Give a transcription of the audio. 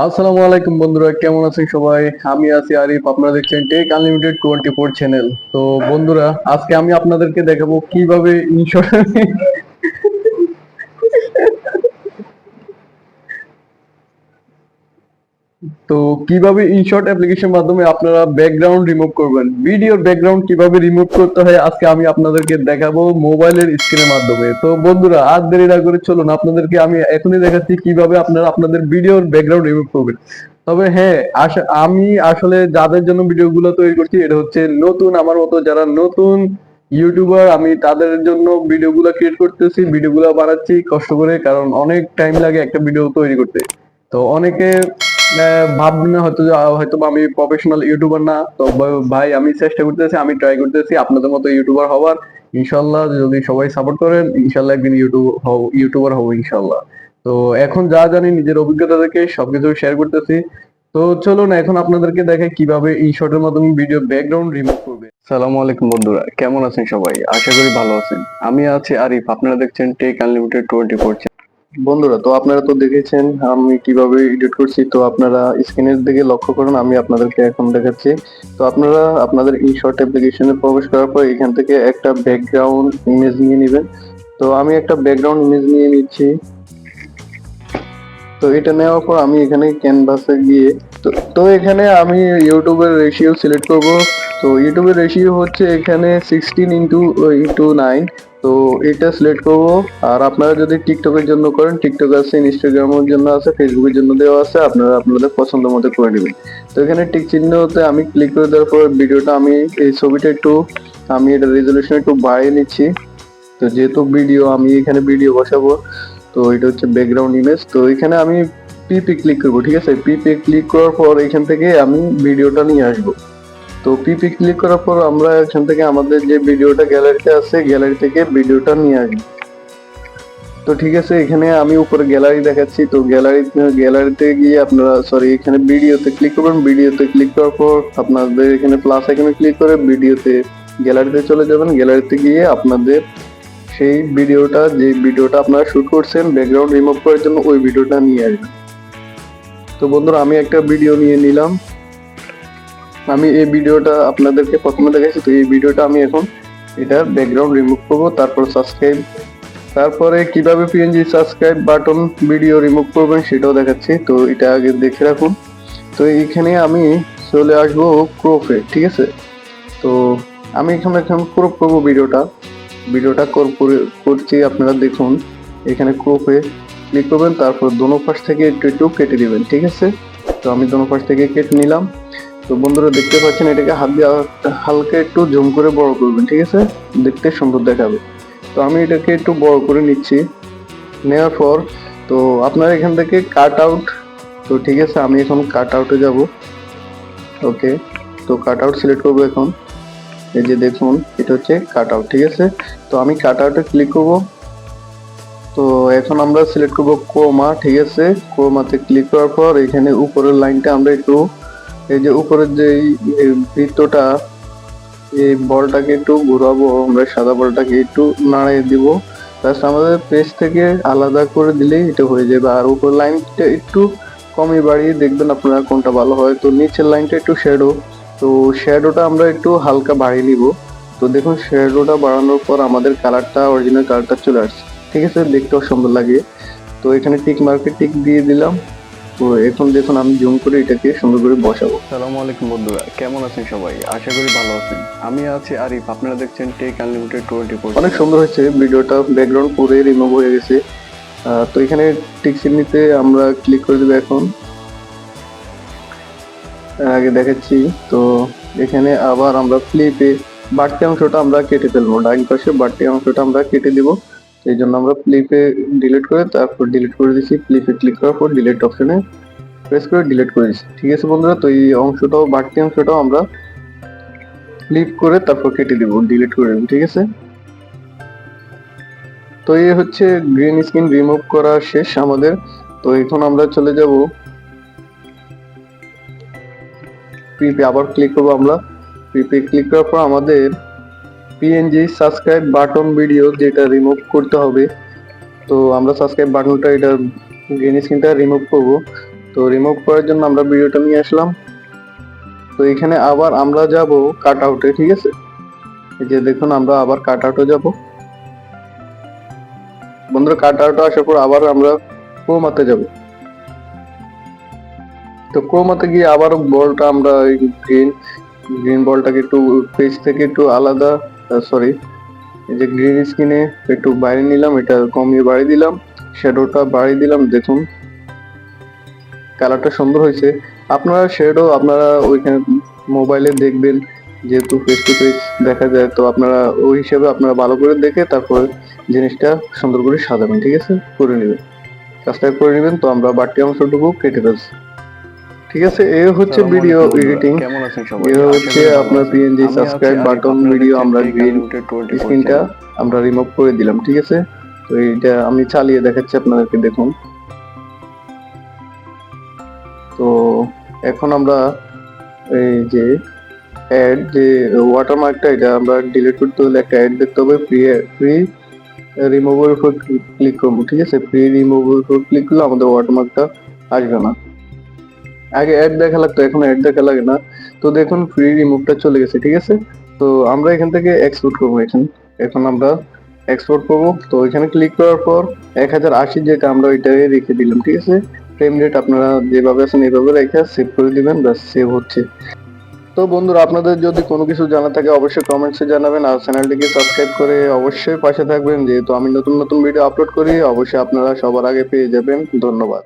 আসসালামু আলাইকুম বন্ধুরা, কেমন আছেন সবাই? আমি আছি আরিফ, আপনারা দেখছেন টেক আনলিমিটেড 24 চ্যানেল। তো বন্ধুরা, আজকে আমি আপনাদেরকে দেখাবো কিভাবে ইন্স্যুরেন্স তো কিভাবে ইনশর্ট অ্যাপ্লিকেশন মাধ্যমে আপনারা ব্যাকগ্রাউন্ড রিমুভ করবেন, ভিডিওর ব্যাকগ্রাউন্ড কিভাবে রিমুভ করতে হয় আজকে আমি আপনাদেরকে দেখাবো মোবাইলের স্ক্রিনের মাধ্যমে। তো বন্ধুরা, আর দেরি না করে চলুন আপনাদেরকে আমি এখনই দেখাচ্ছি কিভাবে আপনারা আপনাদের ভিডিওর ব্যাকগ্রাউন্ড রিমুভ করবেন। তবে হ্যাঁ, আমি আসলে যাদের জন্য ভিডিওগুলো তৈরি করছি এটা হচ্ছে নতুন, আমার মতো যারা নতুন ইউটিউবার, আমি তাদের জন্য ভিডিওগুলো ক্রিয়েট করতেছি, ভিডিওগুলো বানাচ্ছি কষ্ট করে, কারণ অনেক টাইম লাগে একটা ভিডিও তৈরি করতে। তো অনেকে ভাববেন না হয়তো হয়তো বা আমি প্রফেশনাল ইউটিউবার না। তো ভাই, আমি চেষ্টা করতেছি, আমি ট্রাই করতেছি আপনাদের মতো ইউটিউবার হওয়ার। ইনশাল্লাহ যদি সবাই সাপোর্ট করেন, ইনশাল্লাহ একদিন ইউটিউবার হবো ইনশাল্লাহ। তো এখন যা জানি নিজের অভিজ্ঞতা থেকে সবকিছু শেয়ার করতেছি। তো চলুন এখন আপনাদেরকে দেখাই কিভাবে এই শর্টের মাধ্যমে ভিডিও ব্যাকগ্রাউন্ড রিমুভ করবে। সালামু আলাইকুম বন্ধুরা, কেমন আছেন সবাই? আশা করি ভালো আছেন। আমি আছি আরিফ, আপনারা দেখছেন টেক আনলিমিটেড 24। বন্ধুরা, তো আপনারা তো দেখেছেন আমি কিভাবে এডিট করছি, তো আপনারা স্ক্রিনের দিকে লক্ষ্য করুন, আমি আপনাদেরকে এখন দেখাচ্ছি। তো আপনারা আপনাদের ইনশর্ট অ্যাপ্লিকেশনে প্রবেশ করার পর এখান থেকে একটা ব্যাকগ্রাউন্ড ইমেজ নিয়ে নেবেন। তো আমি একটা ব্যাকগ্রাউন্ড ইমেজ নিয়ে নিচ্ছি। তো এটা নেওয়ার পর আমি এখানে ক্যানভাসে গিয়ে তো এখানে আমি ইউটিউবের রেশিও সিলেক্ট করব। তো ইউটিউবের রেশিও হচ্ছে এখানে 16:9। তো এটা সিলেক্ট করব। আর আপনারা যদি টিকটকের জন্য করেন, টিকটক আছে, ইনস্টাগ্রামের জন্য আছে, ফেসবুকের জন্য দেওয়া আছে, আপনারা আপনাদের পছন্দ মতো করে নেবেন। তো এখানে টিক চিহ্নতে আমি ক্লিক করে দেওয়ার পর ভিডিওটা আমি এই ছবিটা আমি এটা রেজলিউশন একটু বাড়িয়ে নিচ্ছি। তো যেহেতু ভিডিও, আমি এখানে ভিডিও বসাবো, তো এটা হচ্ছে ব্যাকগ্রাউন্ড ইমেজ। তো এখানে আমি পিপি ক্লিক করবো, ঠিক আছে? পিপি ক্লিক করার পর এখান থেকে আমি ভিডিওটা নিয়ে আসবো। তো পিপি ক্লিক করার পর আমরা এখান থেকে আমাদের যে ভিডিওটা গ্যালারিতে আছে, গ্যালারি থেকে ভিডিওটা নিয়ে আসবো। তো ঠিক আছে, এখানে আমি উপরে গ্যালারি দেখাচ্ছি। তো গ্যালারিতে গিয়ে আপনারা এখানে ভিডিওতে ক্লিক করবেন। ভিডিওতে ক্লিক করার পর আপনাদের এখানে প্লাস আইকনে ক্লিক করে ভিডিওতে গ্যালারিতে চলে যাবেন। গ্যালারিতে গিয়ে আপনাদের সেই যে ভিডিওটা আপনারা শুট করছেন ব্যাকগ্রাউন্ড রিমুভ করার জন্য, ওই ভিডিওটা নিয়ে আসবেন। তো বন্ধুরা, আমি একটা ভিডিও নিয়ে নিলাম। আমি এই ভিডিওটা আপনাদেরকে প্রথমে দেখাচ্ছি। তো এই ভিডিওটা আমি এখন এটা ব্যাকগ্রাউন্ড রিমুভ করবো, তারপরে কিভাবে PNG subscribe button video remove করবেন সেটাও দেখাচ্ছি। তো এটা আগে দেখে রাখুন। তো এইখানে আমি চলে আসবো ক্রপে, ঠিক আছে? তো আমি এখানে এখন ক্রপ করবো ভিডিওটা করছি, আপনারা দেখুন। এখানে ক্রপে ক্লিক করবেন, তারপর দোনো পাশ থেকে একটু একটু কেটে দিবেন, ঠিক আছে? তো আমি দোনো পাশ থেকে কেটে নিলাম। তো বন্ধুরা দেখতে পাচ্ছেন, এটাকে হাত দিয়ে হালকা একটু জুম করে বড় করবেন, ঠিক আছে? দেখতে সুন্দর দেখাবে। তো আমি এটাকে একটু বড় করে নিচ্ছি। নেওয়ার পর তো আপনার এখান থেকে কাট আউট, তো ঠিক আছে, আমি এখন কাট আউটে যাব। ওকে, তো কাট আউট সিলেক্ট করবো এখন। এই যে দেখুন, এটা হচ্ছে কাট আউট, ঠিক আছে? তো আমি কাট আউটে ক্লিক করব। তো এখন আমরা সিলেক্ট করব ক্রোমা, ঠিক আছে? ক্রোমাতে ক্লিক করার পর এখানে উপরের লাইনটা আমরা একটু, এই যে উপরের যে বৃত্তটা, এই বলটাকে একটু ঘোরাবো, আমরা সাদা বলটাকে একটু নাড়িয়ে দিব। জাস্ট আমাদের পেজ থেকে আলাদা করে দিলেই এটা হয়ে যাবে। আর উপর লাইনটা একটু কমই বাড়িয়ে দেখবেন আপনারা কোনটা ভালো হয়। তো নিচের লাইনটা একটু শ্যাডো, তো শ্যাডোটা আমরা একটু হালকা বাড়িয়ে নিব। তো দেখুন, শ্যাডোটা বাড়ানোর পর আমাদের কালারটা, অরিজিনাল কালারটা চলে আসছে, ঠিক আছে? দেখতেও সুন্দর লাগে। তো এখানে টিক মার্কে টিক দিয়ে দিলাম। তো এখন দেখুন, আমি জুম করে এটাকে সুন্দর করে বসাবো। সালামু আলাইকুম বন্ধুরা, কেমন আছেন সবাই? আশা করি ভালো আছেন। আমি আছি আরিফ, আপনারা দেখছেন টেক আনলিমিটেড 24। অনেক সুন্দর হয়েছে ভিডিওটা, ব্যাকগ্রাউন্ড পুরো রিমুভ হয়ে গেছে। তো এখানে টিক চিহ্নিতে আমরা ক্লিক করে দেবো এখন। আগে দেখাচ্ছি। তো এখানে আবার আমরা ফ্লিপে বাড়তি অংশটা আমরা কেটে ফেলবো, ডাইন পাশে বাড়তি অংশটা আমরা কেটে দিব। এই জন্য আমরা ফ্লিপে ডিলিট করে, তারপর ডিলিট করে দিচ্ছি। ফ্লিপে ক্লিক করার পর ডিলিট অপশনে প্রেস করে ডিলিট করে দিচ্ছি, ঠিক আছে বন্ধুরা? তো এই অংশটাও, বাড়তি অংশটাও আমরা ফ্লিপ করে তারপর কেটে দিব, ডিলিট করে দেব, ঠিক আছে? তো এই হচ্ছে গ্রিন স্ক্রিন রিমুভ করা শেষ আমাদের। তো এখন আমরা চলে যাব প্রিপে, আবার ক্লিক করবো আমরা। প্রিপে ক্লিক করার পর আমাদের পিএনজি সাবস্ক্রাইব বাটন ভিডিও যেটা রিমুভ করতে হবে। তো আমরা সাবস্ক্রাইব বাটনটা, এটা গ্রিন স্ক্রিনটা রিমুভ করব। তো রিমুভ করার জন্য আমরা ভিডিওটা নিয়ে আসলাম। তো এখানে আবার আমরা যাব কাট আউটে, ঠিক আছে। এই যে দেখুন আমরা আবার কাট আউটে যাব বন্ধুরা। কাট আউটে আসার পর আবার আমরা ক্রোমাতে যাব। তো ক্রোমাতে গিয়ে আবার বলটা আমরা গ্রিন গ্রিন বলটাকে একটু পেজ থেকে একটু আলাদা, সরি, এই যে গ্রিন স্ক্রিনে একটু বাইরে নিলাম, এটা কমিয়ে বাড়িয়ে দিলাম, শ্যাডোটা বাড়িয়ে দিলাম। দেখুন কালারটা সুন্দর হয়েছে। আপনারা শ্যাডো আপনারা ওইখানে মোবাইলে দেখবেন, যেহেতু ফেস টু ফেস দেখা যায়, তো আপনারা ওই হিসেবে আপনারা ভালো করে দেখে তারপর জিনিসটা সুন্দর করে সাজাবেন, ঠিক আছে, করে নেবেন, কাজটা করে নেবেন। তো আমরা বাড়তি অংশটুকু কেটে ফেলছি, ঠিক আছে। এই হচ্ছে ভিডিও এডিটিং, এই হচ্ছে আপনার পিএনজি সাবস্ক্রাইব বাটন ভিডিও আমরা গ্রিন স্ক্রিনটা আমরা রিমুভ করে দিলাম, ঠিক আছে। তো এইটা আমি চালিয়ে দেখাচ্ছি আপনাদেরকে, দেখুন। তো এখন আমরা এই যে অ্যাড যে ওয়াটারমার্কটা, এটা আমরা ডিলিট করতে হলে একটা অ্যাড দেখতে হবে, ফ্রি রিমুভের উপর ক্লিক করবো, ঠিক আছে। ফ্রি রিমুভের উপর ক্লিক করলে আমাদের ওয়াটারমার্কটা আসবে না। আগে অ্যাড দেখা লাগতো, এখন অ্যাড দেখা লাগে না। তো দেখুন ফ্রি রিমুভটা চলে গেছে, ঠিক আছে। তো আমরা এখান থেকে এক্সপোর্ট করবো, এখন আমরা এক্সপোর্ট করবো। তো এখানে ক্লিক করার পর 1080 যেটা আমরা ওইটাই রেখে দিলাম, ঠিক আছে। ফ্রেম রেট আপনারা যেভাবে আছেন এইভাবে রেখে সেভ করে দিবেন, ব্যাস সেভ হচ্ছে। তো বন্ধুরা আপনাদের যদি কোনো কিছু জানা থাকে অবশ্যই কমেন্টসে জানাবেন, আর চ্যানেলটিকে সাবস্ক্রাইব করে অবশ্যই পাশে থাকবেন, যেহেতু আমি নতুন নতুন ভিডিও আপলোড করি অবশ্যই আপনারা সবার আগে পেয়ে যাবেন। ধন্যবাদ।